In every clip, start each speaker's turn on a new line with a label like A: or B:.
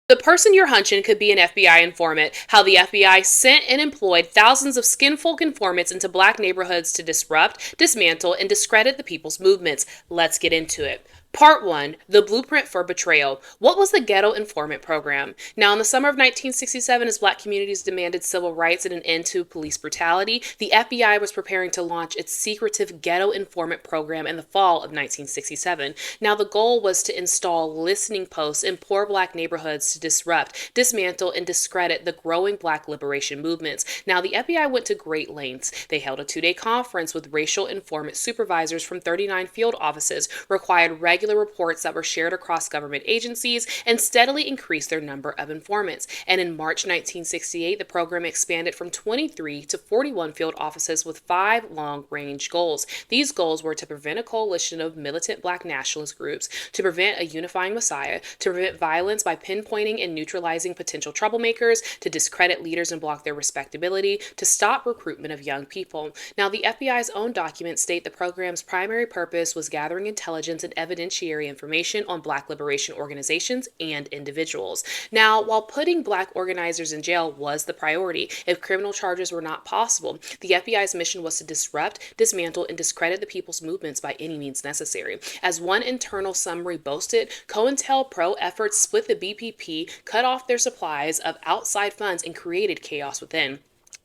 A: The person you're hunching could be an FBI informant. How the FBI sent and employed thousands of skinfolk informants into black neighborhoods to disrupt, dismantle, and discredit the people's movements. Let's get into it. Part 1, The Blueprint for Betrayal. What was the Ghetto Informant Program? Now, in the summer of 1967, as black communities demanded civil rights and an end to police brutality, the FBI was preparing to launch its secretive Ghetto Informant Program in the fall of 1967. Now, the goal was to install listening posts in poor black neighborhoods to disrupt, dismantle, and discredit the growing black liberation movements. Now, the FBI went to great lengths. They held a 2-day conference with racial informant supervisors from 39 field offices, required regular reports that were shared across government agencies, and steadily increased their number of informants. And in March 1968, the program expanded from 23 to 41 field offices with 5 long-range goals. These goals were to prevent a coalition of militant black nationalist groups, to prevent a unifying messiah, to prevent violence by pinpointing and neutralizing potential troublemakers, to discredit leaders and block their respectability, to stop recruitment of young people. Now, the FBI's own documents state the program's primary purpose was gathering intelligence and evidentiary information on black liberation organizations and individuals. Now, while putting black organizers in jail was the priority, if criminal charges were not possible, the FBI's mission was to disrupt, dismantle, and discredit the people's movements by any means necessary. As one internal summary boasted, COINTELPRO efforts split the BPP, cut off their supplies of outside funds, and created chaos within.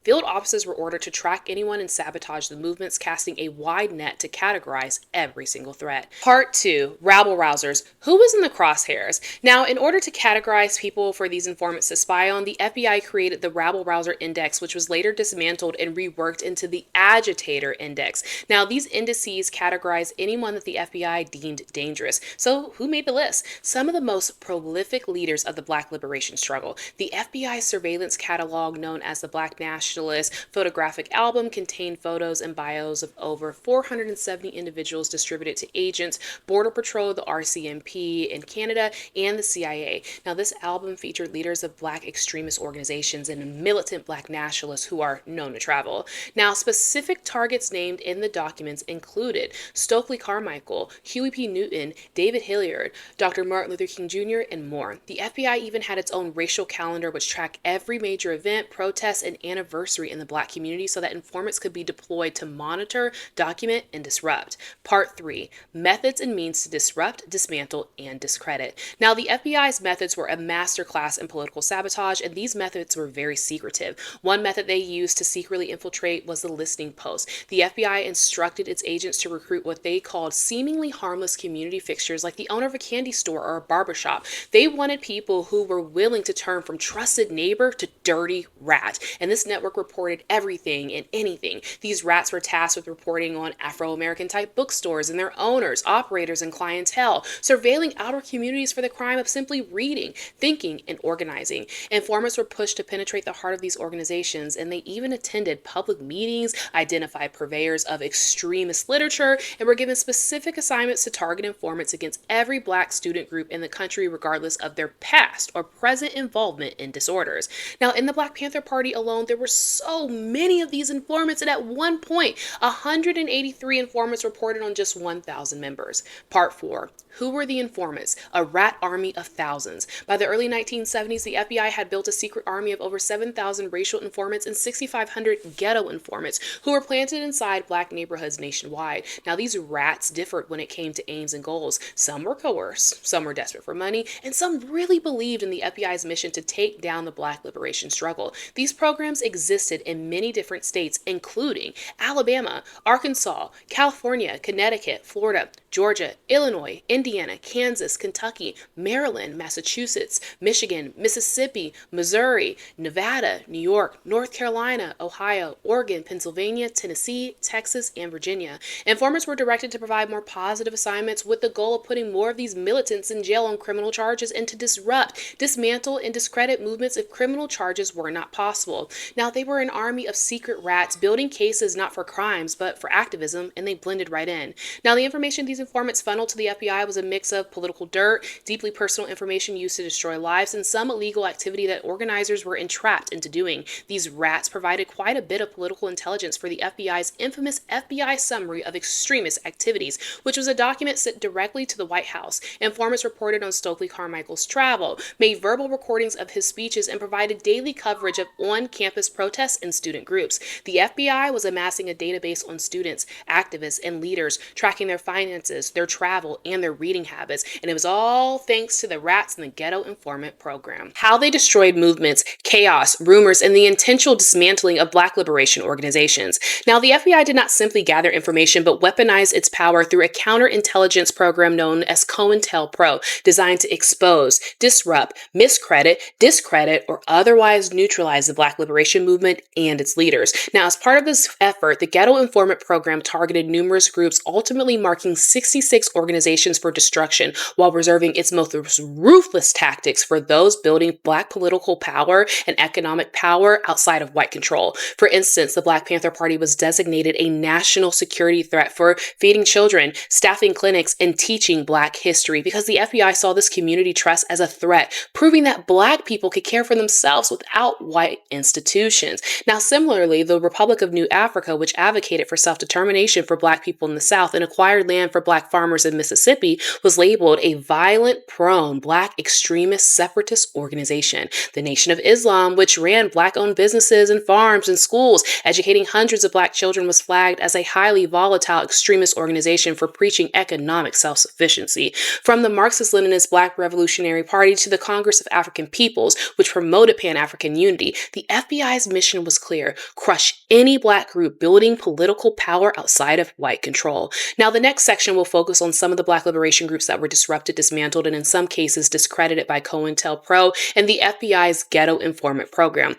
A: Field officers were ordered to track anyone and sabotage the movements, casting a wide net to categorize every single threat. Part 2, Rabble Rousers. Who was in the crosshairs? Now, in order to categorize people for these informants to spy on, the FBI created the Rabble Rouser Index, which was later dismantled and reworked into the Agitator Index. Now, these indices categorize anyone that the FBI deemed dangerous. So, who made the list? Some of the most prolific leaders of the Black liberation struggle. The FBI surveillance catalog, known as the Black Nationalist photographic album, contained photos and bios of over 470 individuals distributed to agents, Border Patrol, the RCMP in Canada, and the CIA. Now, this album featured leaders of black extremist organizations and militant black nationalists who are known to travel. Now, specific targets named in the documents included Stokely Carmichael, Huey P. Newton, David Hilliard, Dr. Martin Luther King Jr., and more. The FBI even had its own racial calendar, which tracked every major event, protest, and anniversary in the black community so that informants could be deployed to monitor, document, and disrupt. Part 3, Methods and Means to Disrupt, Dismantle, and Discredit. Now, the FBI's methods were a masterclass in political sabotage, and these methods were very secretive. One method they used to secretly infiltrate was the listening post. The FBI instructed its agents to recruit what they called seemingly harmless community fixtures like the owner of a candy store or a barbershop. They wanted people who were willing to turn from trusted neighbor to dirty rat, and this network reported everything and anything. These rats were tasked with reporting on Afro-American type bookstores and their owners, operators, and clientele, surveilling outer communities for the crime of simply reading, thinking, and organizing. Informants were pushed to penetrate the heart of these organizations, and they even attended public meetings, identified purveyors of extremist literature, and were given specific assignments to target informants against every black student group in the country, regardless of their past or present involvement in disorders. Now, in the Black Panther Party alone, there were so many of these informants, and at one point, 183 informants reported on just 1,000 members. Part 4, Who were the informants? A rat army of thousands. By the early 1970s, the FBI had built a secret army of over 7,000 racial informants and 6,500 ghetto informants who were planted inside black neighborhoods nationwide. Now, these rats differed when it came to aims and goals. Some were coerced, some were desperate for money, and some really believed in the FBI's mission to take down the black liberation struggle. These programs existed in many different states, including Alabama, Arkansas, California, Connecticut, Florida, Georgia, Illinois, Indiana, Kansas, Kentucky, Maryland, Massachusetts, Michigan, Mississippi, Missouri, Nevada, New York, North Carolina, Ohio, Oregon, Pennsylvania, Tennessee, Texas, and Virginia. Informants were directed to provide more positive assignments with the goal of putting more of these militants in jail on criminal charges and to disrupt, dismantle, and discredit movements if criminal charges were not possible. Now, they were an army of secret rats building cases not for crimes but for activism, and they blended right in. Now, the information these informants funneled to the FBI was was a mix of political dirt, deeply personal information used to destroy lives, and some illegal activity that organizers were entrapped into doing. These rats provided quite a bit of political intelligence for the FBI's infamous FBI Summary of Extremist Activities, which was a document sent directly to the White House. Informants reported on Stokely Carmichael's travel, made verbal recordings of his speeches, and provided daily coverage of on-campus protests and student groups. The FBI was amassing a database on students, activists, and leaders, tracking their finances, their travel, and their reading habits, and it was all thanks to the rats in the Ghetto Informant program. How they destroyed movements, chaos, rumors, and the intentional dismantling of Black liberation organizations. Now, the FBI did not simply gather information, but weaponized its power through a counterintelligence program known as COINTELPRO, designed to expose, disrupt, miscredit, discredit, or otherwise neutralize the Black liberation movement and its leaders. Now, as part of this effort, the Ghetto Informant program targeted numerous groups, ultimately marking 66 organizations for destruction, while reserving its most ruthless tactics for those building Black political power and economic power outside of white control. For instance, the Black Panther Party was designated a national security threat for feeding children, staffing clinics, and teaching Black history because the FBI saw this community trust as a threat, proving that Black people could care for themselves without white institutions. Now, similarly, the Republic of New Africa, which advocated for self-determination for Black people in the South and acquired land for Black farmers in Mississippi, was labeled a violent, prone, Black extremist separatist organization. The Nation of Islam, which ran Black-owned businesses and farms and schools, educating hundreds of Black children, was flagged as a highly volatile extremist organization for preaching economic self-sufficiency. From the Marxist-Leninist Black Revolutionary Party to the Congress of African Peoples, which promoted Pan-African unity, the FBI's mission was clear: crush any Black group building political power outside of white control. Now, the next section will focus on some of the Black liberation groups that were disrupted, dismantled, and in some cases discredited by COINTELPRO and the FBI's Ghetto Informant program.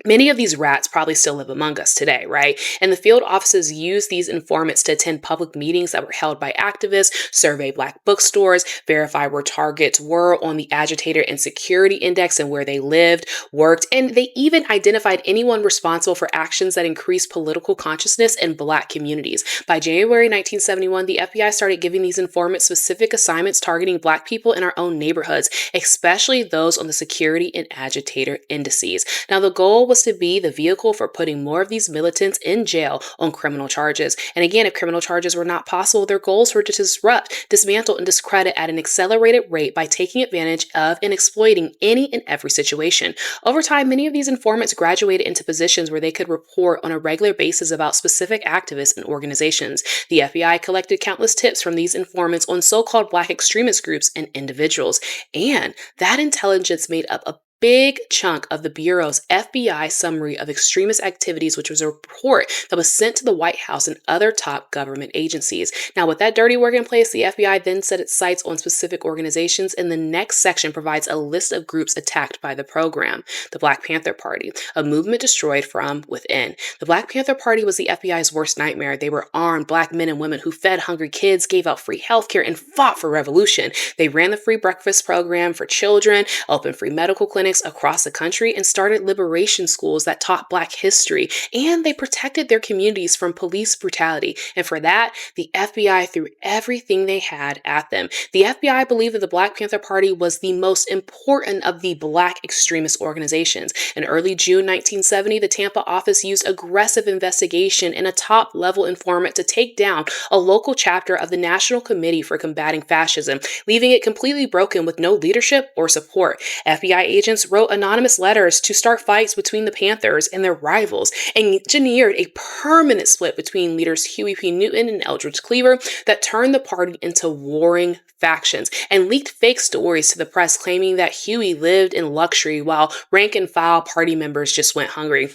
A: Many of these rats probably still live among us today, right? And the field offices used these informants to attend public meetings that were held by activists, survey Black bookstores, verify where targets were on the Agitator and Security Index and where they lived, worked, and they even identified anyone responsible for actions that increased political consciousness in Black communities. By January 1971, the FBI started giving these informants specific assignments targeting Black people in our own neighborhoods, especially those on the Security and Agitator indices. Now, the goal was to be the vehicle for putting more of these militants in jail on criminal charges. And again, if criminal charges were not possible, their goals were to disrupt, dismantle, and discredit at an accelerated rate by taking advantage of and exploiting any and every situation. Over time, many of these informants graduated into positions where they could report on a regular basis about specific activists and organizations. The FBI collected countless tips from these informants on so-called Black extremist groups and individuals. And that intelligence made up a big chunk of the Bureau's FBI Summary of Extremist Activities, which was a report that was sent to the White House and other top government agencies. Now, with that dirty work in place, the FBI then set its sights on specific organizations, and the next section provides a list of groups attacked by the program. The Black Panther Party, a movement destroyed from within. The Black Panther Party was the FBI's worst nightmare. They were armed Black men and women who fed hungry kids, gave out free healthcare, and fought for revolution. They ran the free breakfast program for children, opened free medical clinics across the country, and started liberation schools that taught Black history, and they protected their communities from police brutality. And for that, the FBI threw everything they had at them. The FBI believed that the Black Panther Party was the most important of the Black extremist organizations. In early June 1970, the Tampa office used aggressive investigation and a top-level informant to take down a local chapter of the National Committee for Combating Fascism, leaving it completely broken with no leadership or support. FBI agents wrote anonymous letters to start fights between the Panthers and their rivals, and engineered a permanent split between leaders Huey P. Newton and Eldridge Cleaver that turned the party into warring factions, and leaked fake stories to the press claiming that Huey lived in luxury while rank-and-file party members just went hungry.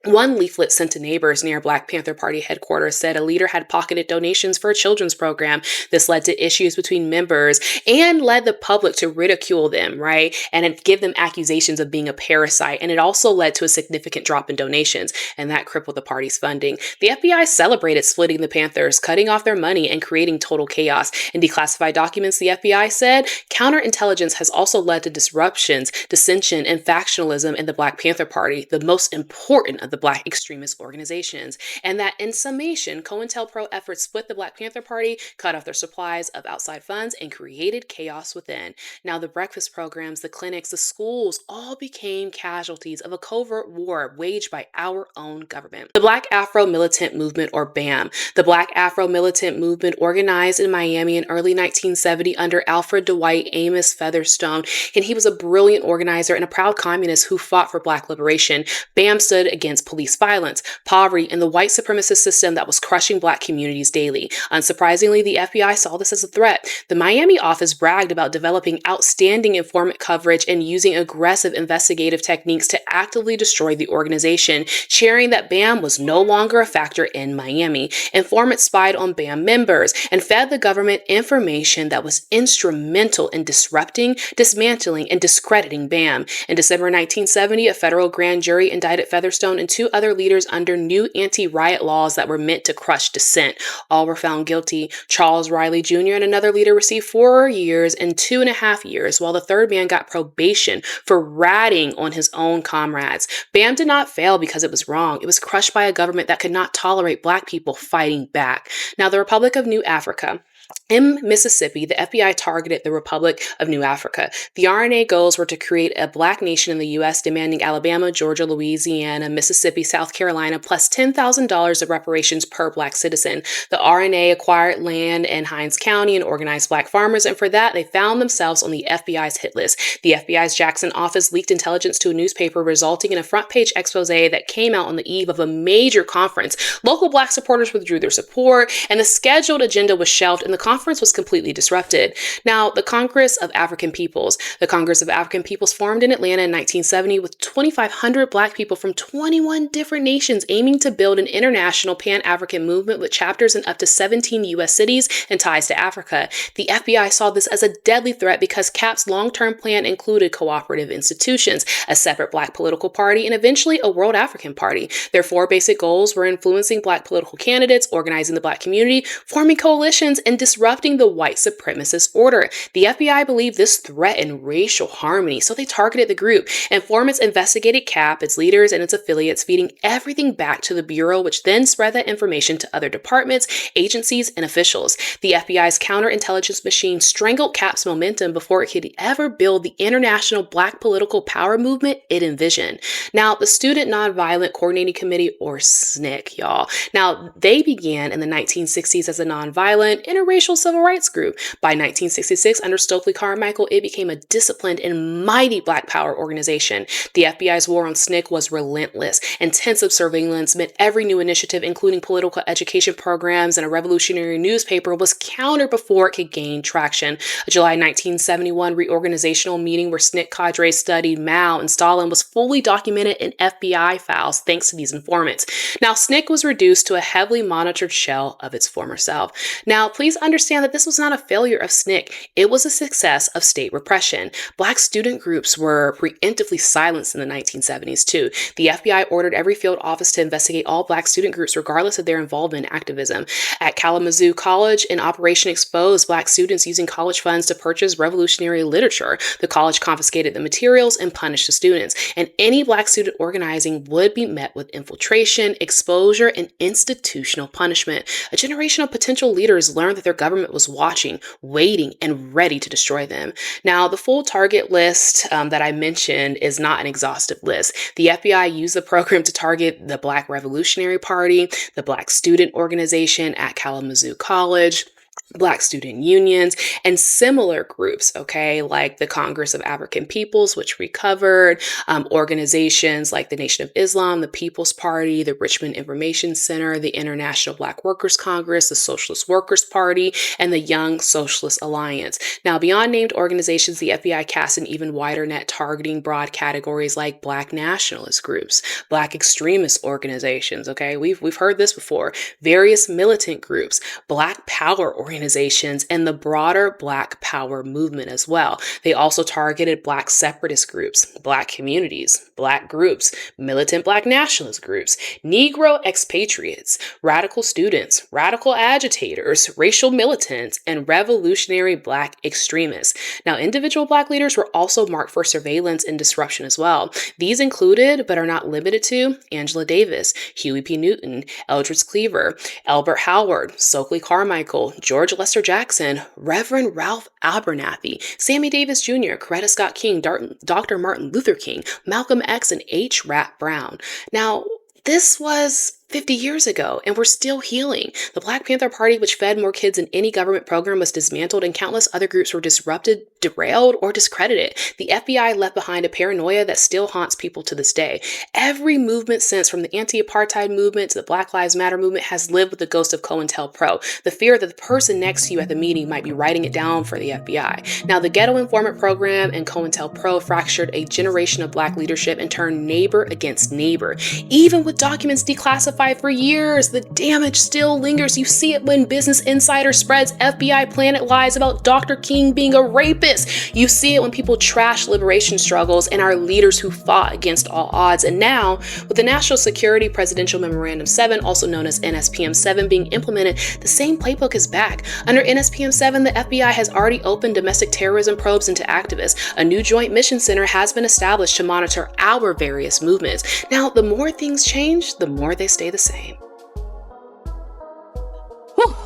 A: One leaflet sent to neighbors near Black Panther Party headquarters said a leader had pocketed donations for a children's program. This led to issues between members and led the public to ridicule them, right? And give them accusations of being a parasite. And it also led to a significant drop in donations, and that crippled the party's funding. The FBI celebrated splitting the Panthers, cutting off their money, and creating total chaos. In declassified documents, the FBI said counterintelligence has also led to disruptions, dissension, and factionalism in the Black Panther Party, the most important of the the Black extremist organizations, and that in summation, COINTELPRO efforts split the Black Panther Party, cut off their supplies of outside funds, and created chaos within. Now, the breakfast programs, the clinics, the schools all became casualties of a covert war waged by our own government. The Black Afro Militant Movement, or BAM. The Black Afro Militant Movement organized in Miami in early 1970 under Alfred Dwight Amos Featherstone, and he was a brilliant organizer and a proud communist who fought for Black liberation. BAM stood against police violence, poverty, and the white supremacist system that was crushing Black communities daily. Unsurprisingly, the FBI saw this as a threat. The Miami office bragged about developing outstanding informant coverage and using aggressive investigative techniques to actively destroy the organization, sharing that BAM was no longer a factor in Miami. Informants spied on BAM members and fed the government information that was instrumental in disrupting, dismantling, and discrediting BAM. In December 1970, a federal grand jury indicted Featherstone and 2 other leaders under new anti-riot laws that were meant to crush dissent. All were found guilty. Charles Riley Jr. and another leader received 4 years and 2.5 years, while the third man got probation for ratting on his own comrades. BAM did not fail because it was wrong. It was crushed by a government that could not tolerate Black people fighting back. Now, the Republic of New Africa. In Mississippi, the FBI targeted the Republic of New Africa. The RNA goals were to create a Black nation in the U.S., demanding Alabama, Georgia, Louisiana, Mississippi, South Carolina, plus $10,000 of reparations per Black citizen. The RNA acquired land in Hinds County and organized Black farmers, and for that, they found themselves on the FBI's hit list. The FBI's Jackson office leaked intelligence to a newspaper, resulting in a front-page expose that came out on the eve of a major conference. Local Black supporters withdrew their support, and the scheduled agenda was shelved, and the conference was completely disrupted. Now, the Congress of African Peoples. The Congress of African Peoples formed in Atlanta in 1970 with 2,500 Black people from 21 different nations aiming to build an international Pan-African movement with chapters in up to 17 U.S. cities and ties to Africa. The FBI saw this as a deadly threat because CAP's long-term plan included cooperative institutions, a separate Black political party, and eventually a World African Party. Their 4 basic goals were influencing Black political candidates, organizing the Black community, forming coalitions, and disrupting the white supremacist order. The FBI believed this threatened racial harmony, so they targeted the group. Informants investigated CAP, its leaders, and its affiliates, feeding everything back to the Bureau, which then spread that information to other departments, agencies, and officials. The FBI's counterintelligence machine strangled CAP's momentum before it could ever build the international Black political power movement it envisioned. Now, the Student Nonviolent Coordinating Committee, or SNCC, y'all. Now, they began in the 1960s as a nonviolent, interracial civil rights group. By 1966, under Stokely Carmichael, it became a disciplined and mighty Black power organization. The FBI's war on SNCC was relentless. Intensive surveillance meant every new initiative, including political education programs and a revolutionary newspaper, was countered before it could gain traction. A July 1971 reorganizational meeting where SNCC cadres studied Mao and Stalin was fully documented in FBI files thanks to these informants. Now, SNCC was reduced to a heavily monitored shell of its former self. Now, please understand that this was not a failure of SNCC. It was a success of state repression. Black student groups were preemptively silenced in the 1970s, too. The FBI ordered every field office to investigate all Black student groups, regardless of their involvement in activism. At Kalamazoo College, an operation exposed Black students using college funds to purchase revolutionary literature. The college confiscated the materials and punished the students. And any Black student organizing would be met with infiltration, exposure, and institutional punishment. A generation of potential leaders learned that their government was watching, waiting, and ready to destroy them. Now, the full target list that I mentioned is not an exhaustive list. The FBI used the program to target the Black Revolutionary Party, the Black Student Organization at Kalamazoo College, Black student unions, and similar groups, okay, like the Congress of African Peoples, which we covered, organizations like the Nation of Islam, the People's Party, the Richmond Information Center, the International Black Workers Congress, the Socialist Workers Party, and the Young Socialist Alliance. Now, beyond named organizations, the FBI cast an even wider net, targeting broad categories like Black nationalist groups, Black extremist organizations, okay, we've heard this before, various militant groups, Black power organizations, and the broader Black Power movement as well. They also targeted Black separatist groups, Black communities, Black groups, militant Black nationalist groups, Negro expatriates, radical students, radical agitators, racial militants, and revolutionary Black extremists. Now, individual Black leaders were also marked for surveillance and disruption as well. These included, but are not limited to, Angela Davis, Huey P. Newton, Eldridge Cleaver, Albert Howard, Stokely Carmichael, George Lester Jackson, Reverend Ralph Abernathy, Sammy Davis Jr., Coretta Scott King, Dr. Martin Luther King, Malcolm X, and H. Rap Brown. Now, this was 50 years ago, and we're still healing. The Black Panther Party, which fed more kids than any government program, was dismantled, and countless other groups were disrupted, derailed, or discredited. The FBI left behind a paranoia that still haunts people to this day. Every movement since, from the anti-apartheid movement to the Black Lives Matter movement, has lived with the ghost of COINTELPRO, the fear that the person next to you at the meeting might be writing it down for the FBI. Now, the Ghetto Informant program and COINTELPRO fractured a generation of Black leadership and turned neighbor against neighbor. Even with documents declassified for years, the damage still lingers. You see it when Business Insider spreads FBI Planet lies about Dr. King being a rapist. You see it when people trash liberation struggles and our leaders who fought against all odds. And now, with the National Security Presidential Memorandum 7, also known as NSPM 7, being implemented, the same playbook is back. Under NSPM 7, the FBI has already opened domestic terrorism probes into activists. A new joint mission center has been established to monitor our various movements. Now, the more things change, the more they stay the same.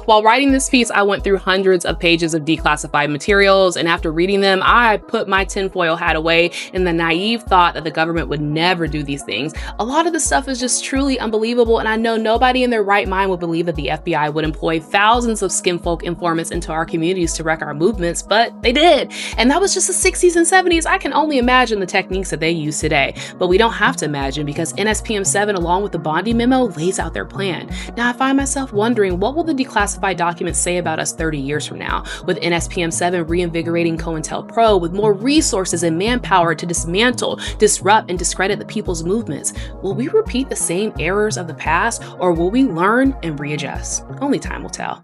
A: While writing this piece, I went through hundreds of pages of declassified materials, and after reading them, I put my tinfoil hat away in the naive thought that the government would never do these things. A lot of the stuff is just truly unbelievable, and I know nobody in their right mind would believe that the FBI would employ thousands of skinfolk informants into our communities to wreck our movements, but they did. And that was just the 60s and 70s. I can only imagine the techniques that they use today, but we don't have to imagine because NSPM 7, along with the Bondi memo, lays out their plan. Now, I find myself wondering, what will the declassified documents say about us 30 years from now, with NSPM 7 reinvigorating COINTELPRO with more resources and manpower to dismantle, disrupt, and discredit the people's movements? Will we repeat the same errors of the past, or will we learn and readjust? Only time will tell.